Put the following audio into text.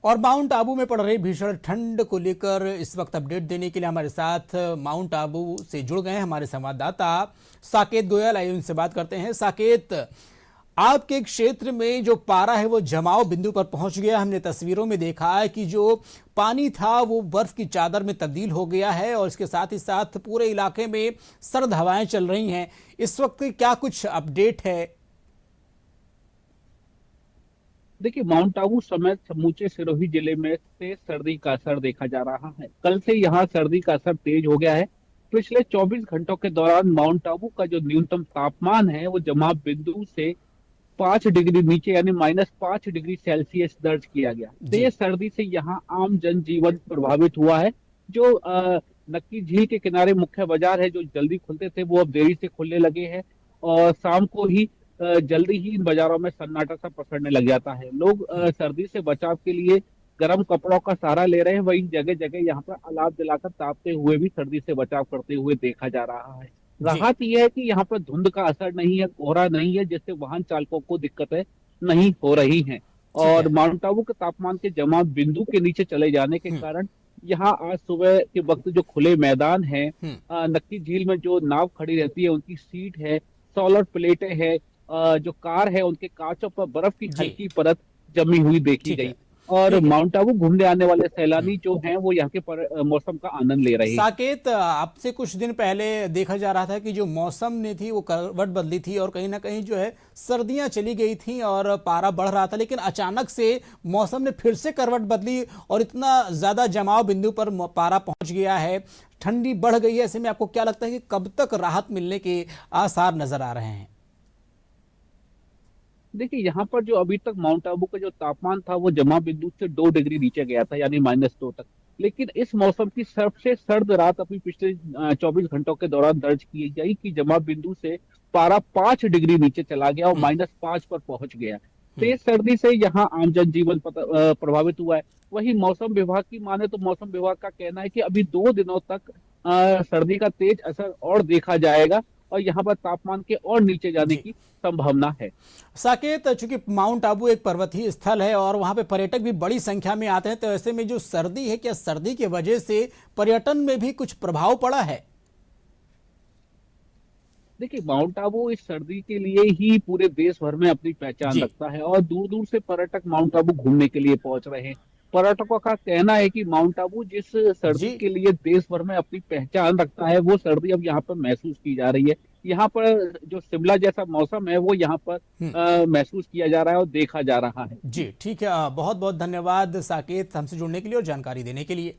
और माउंट आबू में पड़ रही भीषण ठंड को लेकर इस वक्त अपडेट देने के लिए हमारे साथ माउंट आबू से जुड़ गए हैं हमारे संवाददाता साकेत गोयल। आइए उनसे बात करते हैं। साकेत, आपके क्षेत्र में जो पारा है वो जमाव बिंदु पर पहुंच गया। हमने तस्वीरों में देखा है कि जो पानी था वो बर्फ की चादर में तब्दील हो गया है और इसके साथ ही साथ पूरे इलाके में सर्द हवाएं चल रही हैं। इस वक्त क्या कुछ अपडेट है? देखिए, माउंट आबू समेत समूचे सिरोही जिले में से सर्दी का असर देखा जा रहा है। कल से यहाँ सर्दी का असर तेज हो गया है। पिछले 24 घंटों के दौरान माउंट आबू का जो न्यूनतम तापमान है वो जमाव बिंदु से 5 डिग्री नीचे यानी -5 डिग्री सेल्सियस दर्ज किया गया। जी। तेज सर्दी से यहाँ आम जनजीवन प्रभावित हुआ है। जो नक्की झील के किनारे मुख्य बाजार है जो जल्दी खुलते थे वो अब देरी से खुलने लगे हैं और शाम को ही जल्दी ही इन बाजारों में सन्नाटा सा पसरने लग जाता है। लोग सर्दी से बचाव के लिए गर्म कपड़ों का सहारा ले रहे हैं। वहीं जगह जगह यहाँ पर अलाव जलाकर तापते हुए भी सर्दी से बचाव करते हुए देखा जा रहा है। जी। राहत यह है कि यहाँ पर धुंध का असर नहीं है, कोहरा नहीं है, जिससे वाहन चालकों को दिक्कतें नहीं हो रही हैं। ठीक और है। माउंट आबू के तापमान के जमाव बिंदु के नीचे चले जाने के हम्म। कारण यहाँ आज सुबह के वक्त जो खुले मैदान है, हम्म। नक्की झील में जो नाव खड़ी रहती है उनकी सीट है, सोलर प्लेटें हैं, जो कार है उनके कांचों पर बर्फ की जी। हल्की परत जमी हुई देखी ठीक गई। है। और ठीक है। माउंट आबू घूमने आने वाले हम्म। सैलानी जो हैं वो यहाँ के मौसम का आनंद ले रहे हैं। साकेत, आपसे कुछ दिन पहले देखा जा रहा था कि जो मौसम ने थी वो करवट बदली थी और कहीं ना कहीं जो है सर्दियां चली गई थी और पारा बढ़ रहा था, लेकिन अचानक से मौसम ने फिर से करवट बदली और इतना ज्यादा जमाव बिंदु पर पारा पहुंच गया है, ठंडी बढ़ गई है। ऐसे में आपको क्या लगता है कि कब तक राहत मिलने के आसार नजर आ रहे हैं? देखिए, यहाँ पर जो अभी तक माउंट आबू का जो तापमान था वो जमा बिंदु से 2 डिग्री नीचे गया था यानी -2 तक। लेकिन इस मौसम की सबसे सर्द रात अभी पिछले 24 घंटों के दौरान दर्ज की गई कि जमा बिंदु से पारा 5 डिग्री नीचे चला गया और -5 पर पहुंच गया। तेज सर्दी से यहाँ आम जनजीवन प्रभावित हुआ है। वहीं मौसम विभाग की माने तो मौसम विभाग का कहना है कि अभी 2 दिनों तक सर्दी का तेज असर और देखा जाएगा और यहाँ पर तापमान के और नीचे जाने जी। की संभावना है। साकेत, चूंकि माउंट आबू एक पर्वतीय स्थल है और वहां पे पर्यटक भी बड़ी संख्या में आते हैं, तो ऐसे में जो सर्दी है, क्या सर्दी की वजह से पर्यटन में भी कुछ प्रभाव पड़ा है? देखिए, माउंट आबू इस सर्दी के लिए ही पूरे देश भर में अपनी पहचान जी। रखता है और दूर दूर से पर्यटक माउंट आबू घूमने के लिए पहुंच रहे हैं। पर्यटकों का कहना है कि माउंट आबू जिस जी। सर्दी के लिए देश भर में अपनी पहचान रखता है वो सर्दी अब यहाँ पर महसूस की जा रही है। यहाँ पर जो शिमला जैसा मौसम है वो यहाँ पर हम्म। महसूस किया जा रहा है और देखा जा रहा है। जी, ठीक है। बहुत बहुत धन्यवाद साकेत, हमसे जुड़ने के लिए और जानकारी देने के लिए।